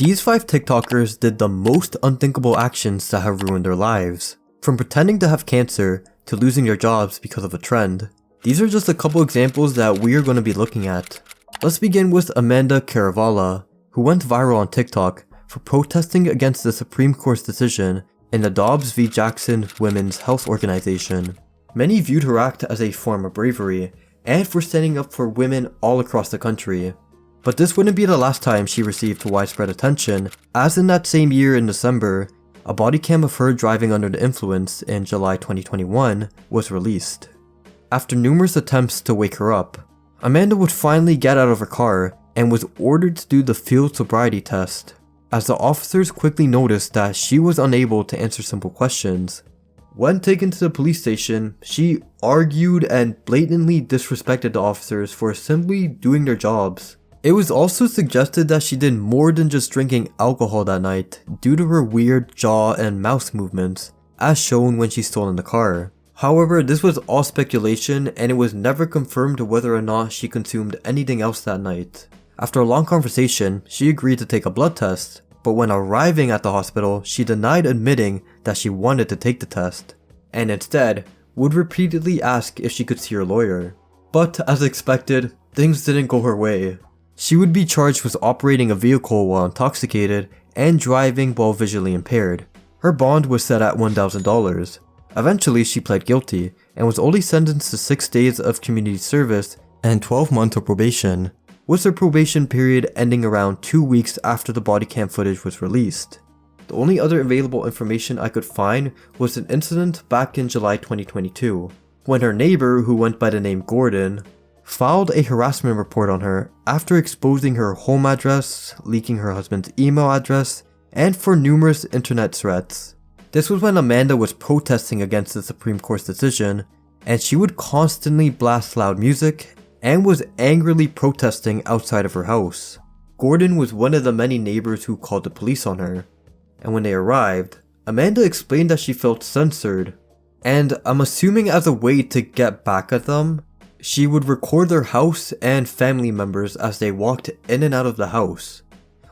These 5 TikTokers did the most unthinkable actions that have ruined their lives. From pretending to have cancer to losing their jobs because of a trend. These are just a couple examples that we are going to be looking at. Let's begin with Amanda Carravallah, who went viral on TikTok for protesting against the Supreme Court's decision in the Dobbs v. Jackson Women's Health Organization. Many viewed her act as a form of bravery and for standing up for women all across the country. But this wouldn't be the last time she received widespread attention, as in that same year in December, a body cam of her driving under the influence in July 2021 was released. After numerous attempts to wake her up, Amanda would finally get out of her car and was ordered to do the field sobriety test, as the officers quickly noticed that she was unable to answer simple questions. When taken to the police station, she argued and blatantly disrespected the officers for simply doing their jobs. It was also suggested that she did more than just drinking alcohol that night due to her weird jaw and mouth movements, as shown when she stole in the car. However, this was all speculation and it was never confirmed whether or not she consumed anything else that night. After a long conversation, she agreed to take a blood test, but when arriving at the hospital, she denied admitting that she wanted to take the test, and instead would repeatedly ask if she could see her lawyer. But as expected, things didn't go her way. She would be charged with operating a vehicle while intoxicated and driving while visually impaired. Her bond was set at $1,000. Eventually, she pled guilty and was only sentenced to 6 days of community service and 12 months of probation, with her probation period ending around 2 weeks after the body cam footage was released. The only other available information I could find was an incident back in July 2022, when her neighbor, who went by the name Gordon, filed a harassment report on her after exposing her home address, leaking her husband's email address, and for numerous internet threats. This was when Amanda was protesting against the Supreme Court's decision, and she would constantly blast loud music and was angrily protesting outside of her house. Gordon was one of the many neighbors who called the police on her, and when they arrived, Amanda explained that she felt censored, and I'm assuming as a way to get back at them, she would record their house and family members as they walked in and out of the house.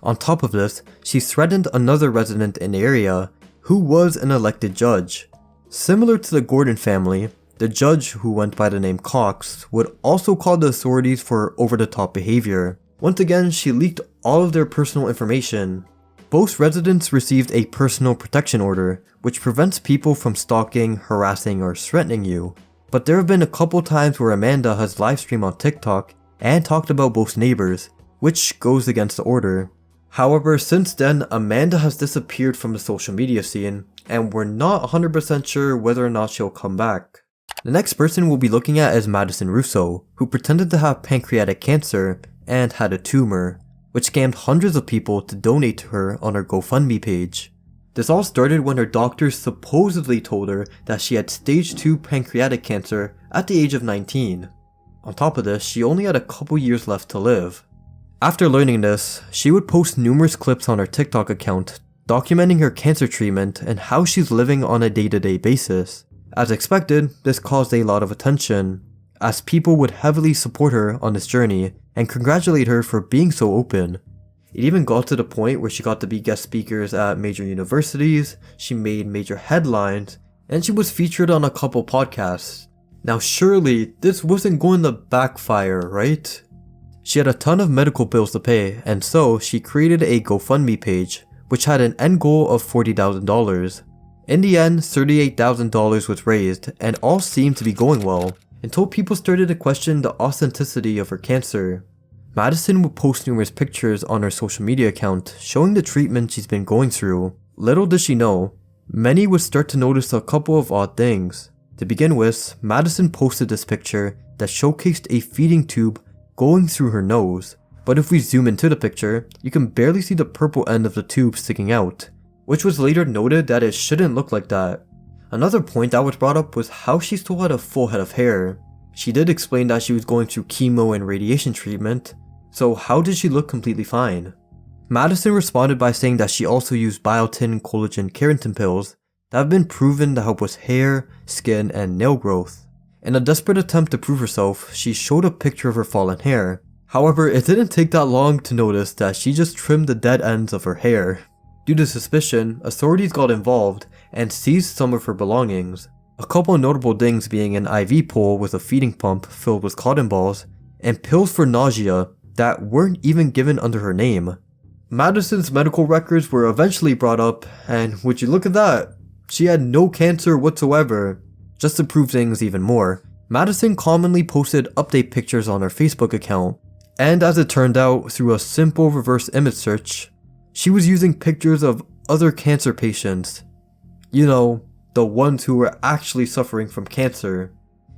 On top of this, she threatened another resident in the area who was an elected judge. Similar to the Gordon family, the judge, who went by the name Cox, would also call the authorities for over-the-top behavior. Once again, she leaked all of their personal information. Both residents received a personal protection order, which prevents people from stalking, harassing, or threatening you. But there have been a couple times where Amanda has livestreamed on TikTok and talked about both neighbors, which goes against the order. However, since then, Amanda has disappeared from the social media scene, and we're not 100% sure whether or not she'll come back. The next person we'll be looking at is Madison Russo, who pretended to have pancreatic cancer and had a tumor, which scammed hundreds of people to donate to her on her GoFundMe page. This all started when her doctors supposedly told her that she had stage 2 pancreatic cancer at the age of 19. On top of this, she only had a couple years left to live. After learning this, she would post numerous clips on her TikTok account documenting her cancer treatment and how she's living on a day-to-day basis. As expected, this caused a lot of attention, as people would heavily support her on this journey and congratulate her for being so open. It even got to the point where she got to be guest speakers at major universities, she made major headlines, and she was featured on a couple podcasts. Now surely, this wasn't going to backfire, right? She had a ton of medical bills to pay, and so she created a GoFundMe page, which had an end goal of $40,000. In the end, $38,000 was raised, and all seemed to be going well, until people started to question the authenticity of her cancer. Madison would post numerous pictures on her social media account showing the treatment she's been going through. Little did she know, many would start to notice a couple of odd things. To begin with, Madison posted this picture that showcased a feeding tube going through her nose, but if we zoom into the picture, you can barely see the purple end of the tube sticking out, which was later noted that it shouldn't look like that. Another point that was brought up was how she still had a full head of hair. She did explain that she was going through chemo and radiation treatment, so how did she look completely fine? Madison responded by saying that she also used biotin, collagen, keratin pills that have been proven to help with hair, skin, and nail growth. In a desperate attempt to prove herself, she showed a picture of her fallen hair, However, it didn't take that long to notice that she just trimmed the dead ends of her hair. Due to suspicion, authorities got involved and seized some of her belongings. A couple notable things being an IV pole with a feeding pump filled with cotton balls, and pills for nausea that weren't even given under her name. Madison's medical records were eventually brought up, and would you look at that, she had no cancer whatsoever. Just to prove things even more, Madison commonly posted update pictures on her Facebook account, and as it turned out, through a simple reverse image search, she was using pictures of other cancer patients. You know, the ones who were actually suffering from cancer.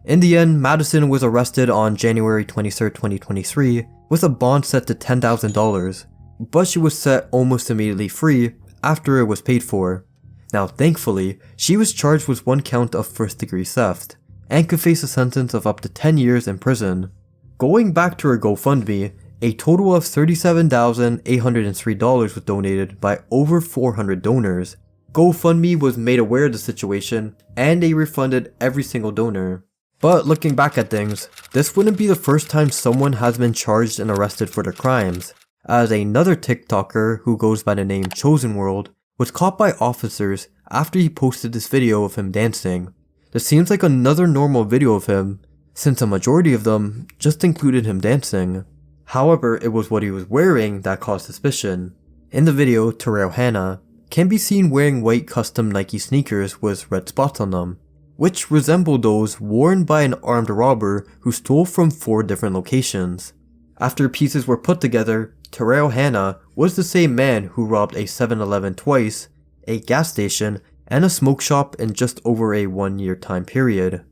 In the end, Madison was arrested on January 23, 2023, with a bond set to $10,000, but she was set almost immediately free after it was paid for. Now thankfully, she was charged with 1 count of first-degree theft, and could face a sentence of up to 10 years in prison. Going back to her GoFundMe, a total of $37,803 was donated by over 400 donors. GoFundMe was made aware of the situation, and they refunded every single donor. But looking back at things, this wouldn't be the first time someone has been charged and arrested for their crimes, as another TikToker who goes by the name Chozen World was caught by officers after he posted this video of him dancing. This seems like another normal video of him, since a majority of them just included him dancing. However, it was what he was wearing that caused suspicion. In the video, Terrell-Hannah can be seen wearing white custom Nike sneakers with red spots on them, which resembled those worn by an armed robber who stole from 4 different locations. After pieces were put together, Terrell-Hannah was the same man who robbed a 7-Eleven twice, a gas station, and a smoke shop in just over a 1-year time period.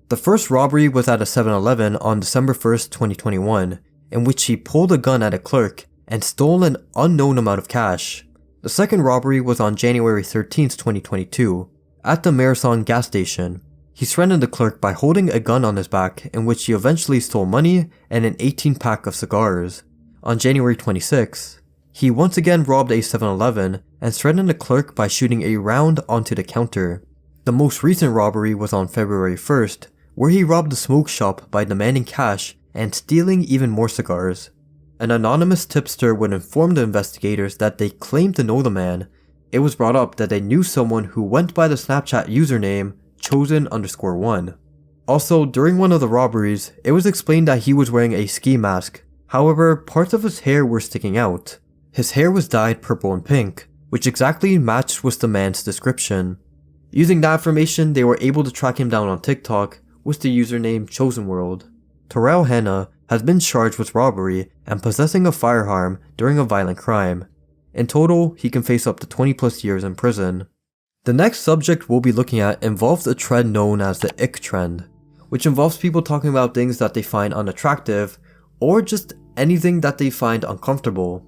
The first robbery was at a 7-Eleven on December 1st, 2021, in which he pulled a gun at a clerk and stole an unknown amount of cash. The second robbery was on January 13th, 2022, at the Marathon gas station. He threatened the clerk by holding a gun on his back, in which he eventually stole money and an 18-pack of cigars. On January 26th, he once again robbed a 7-Eleven and threatened the clerk by shooting a round onto the counter. The most recent robbery was on February 1st, where he robbed the smoke shop by demanding cash and stealing even more cigars. An anonymous tipster would inform the investigators that they claimed to know the man. It was brought up that they knew someone who went by the Snapchat username Chozen_1. Also, during one of the robberies, it was explained that he was wearing a ski mask. However, parts of his hair were sticking out. His hair was dyed purple and pink, which exactly matched with the man's description. Using that information, they were able to track him down on TikTok with the username Chozen World. Terrell-Hannah has been charged with robbery and possessing a firearm during a violent crime. In total, he can face up to 20+ years in prison. The next subject we'll be looking at involves a trend known as the ick trend, which involves people talking about things that they find unattractive or just anything that they find uncomfortable.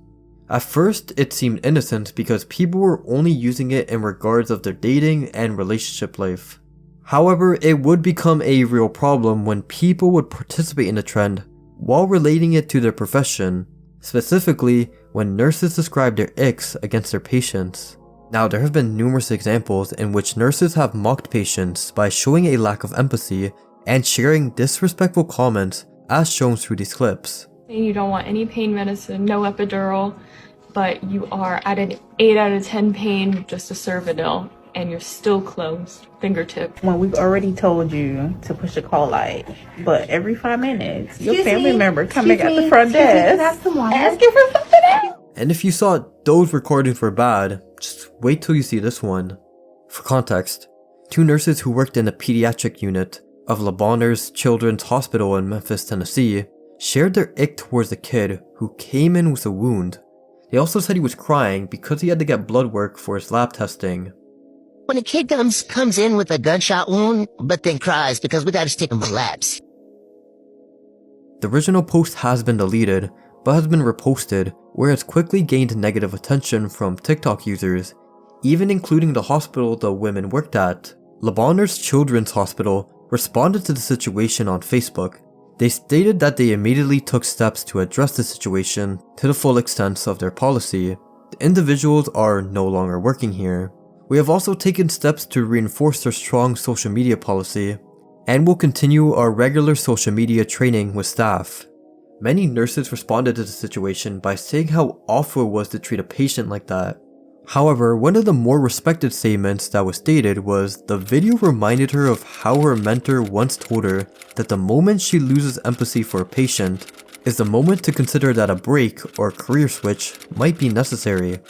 At first, it seemed innocent because people were only using it in regards of their dating and relationship life. However, it would become a real problem when people would participate in the trend while relating it to their profession, specifically when nurses describe their icks against their patients. Now, there have been numerous examples in which nurses have mocked patients by showing a lack of empathy and sharing disrespectful comments as shown through these clips. You don't want any pain medicine, no epidural, but you are at an 8 out of 10 pain, just a Cervidil, and you're still closed, fingertip. When we've already told you to push a call light, but every 5 minutes, your family member coming at the front desk asking for something else. And if you thought those recordings were bad, just wait till you see this one. For context, 2 nurses who worked in the pediatric unit of Le Bonheur's Children's Hospital in Memphis, Tennessee, shared their ick towards the kid who came in with a wound. They also said he was crying because he had to get blood work for his lab testing. When a kid comes in with a gunshot wound, but then cries because we gotta stick him with labs. The original post has been deleted, but has been reposted, where it's quickly gained negative attention from TikTok users, even including the hospital the women worked at. Le Bonheur's Children's Hospital responded to the situation on Facebook. They stated that they immediately took steps to address the situation to the full extent of their policy. The individuals are no longer working here. We have also taken steps to reinforce their strong social media policy, and will continue our regular social media training with staff. Many nurses responded to the situation by saying how awful it was to treat a patient like that. However, one of the more respected statements that was stated was the video reminded her of how her mentor once told her that the moment she loses empathy for a patient is the moment to consider that a break or career switch might be necessary.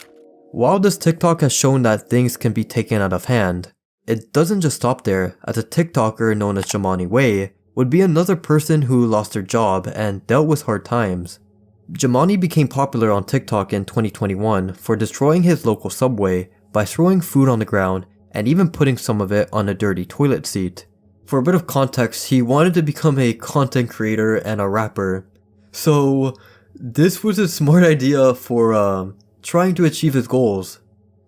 While this TikTok has shown that things can be taken out of hand, it doesn't just stop there, as a TikToker known as JumanneWay would be another person who lost their job and dealt with hard times. Jumanne became popular on TikTok in 2021 for destroying his local subway by throwing food on the ground and even putting some of it on a dirty toilet seat. For a bit of context, he wanted to become a content creator and a rapper. So this was a smart idea for trying to achieve his goals.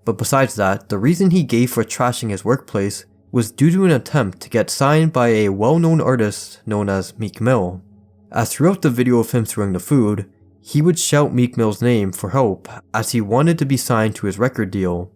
But besides that, the reason he gave for trashing his workplace was due to an attempt to get signed by a well-known artist known as Meek Mill. As throughout the video of him throwing the food, he would shout Meek Mill's name for help as he wanted to be signed to his record deal.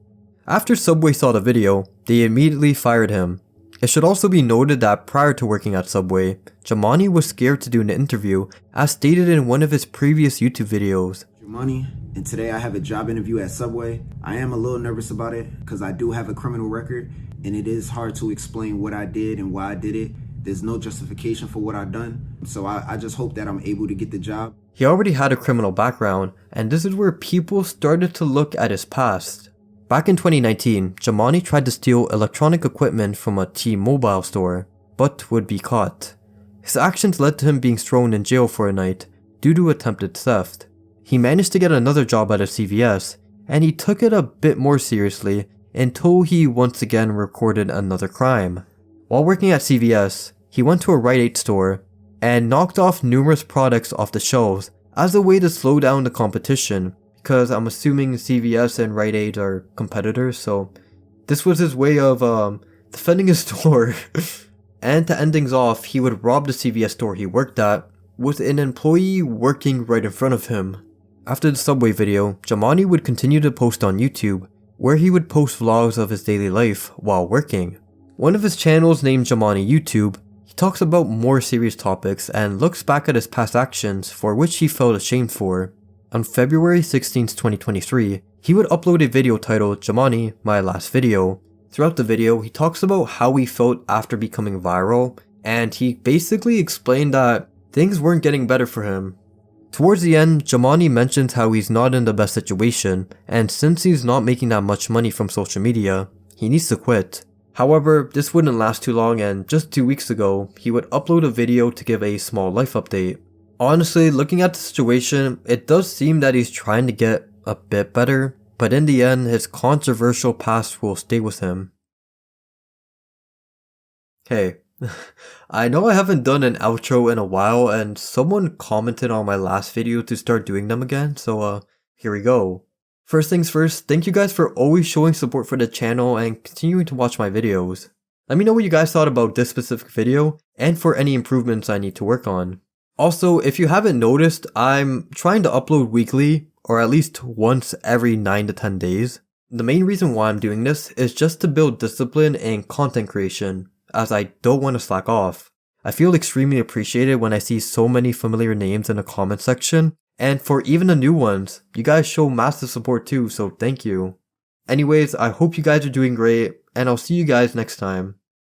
After Subway saw the video, they immediately fired him. It should also be noted that prior to working at Subway, Jumanne was scared to do an interview as stated in one of his previous YouTube videos. Jumanne, and today I have a job interview at Subway. I am a little nervous about it because I do have a criminal record and it is hard to explain what I did and why I did it. There's no justification for what I've done, so I just hope that I'm able to get the job. He already had a criminal background, and this is where people started to look at his past. Back in 2019, Jumanne tried to steal electronic equipment from a T-Mobile store, but would be caught. His actions led to him being thrown in jail for a night due to attempted theft. He managed to get another job at a CVS, and he took it a bit more seriously until he once again recorded another crime. While working at CVS, he went to a Rite Aid store and knocked off numerous products off the shelves as a way to slow down the competition, because I'm assuming CVS and Rite Aid are competitors, so this was his way of defending his store. And to end things off, he would rob the CVS store he worked at with an employee working right in front of him. After the Subway video, Jumanne would continue to post on YouTube, where he would post vlogs of his daily life while working. One of his channels named Jumanne YouTube, he talks about more serious topics and looks back at his past actions for which he felt ashamed for. On February 16, 2023, he would upload a video titled Jumanne, My Last Video. Throughout the video, he talks about how he felt after becoming viral, and he basically explained that things weren't getting better for him. Towards the end, Jumanne mentions how he's not in the best situation, and since he's not making that much money from social media, he needs to quit. However, this wouldn't last too long, and just 2 weeks ago, he would upload a video to give a small life update. Honestly, looking at the situation, it does seem that he's trying to get a bit better, but in the end, his controversial past will stay with him. Hey, I know I haven't done an outro in a while, and someone commented on my last video to start doing them again, so here we go. First things first, thank you guys for always showing support for the channel and continuing to watch my videos. Let me know what you guys thought about this specific video, and for any improvements I need to work on. Also, if you haven't noticed, I'm trying to upload weekly, or at least once every 9 to 10 days. The main reason why I'm doing this is just to build discipline and content creation, as I don't want to slack off. I feel extremely appreciated when I see so many familiar names in the comment section, and for even the new ones, you guys show massive support too, so thank you. Anyways, I hope you guys are doing great, and I'll see you guys next time.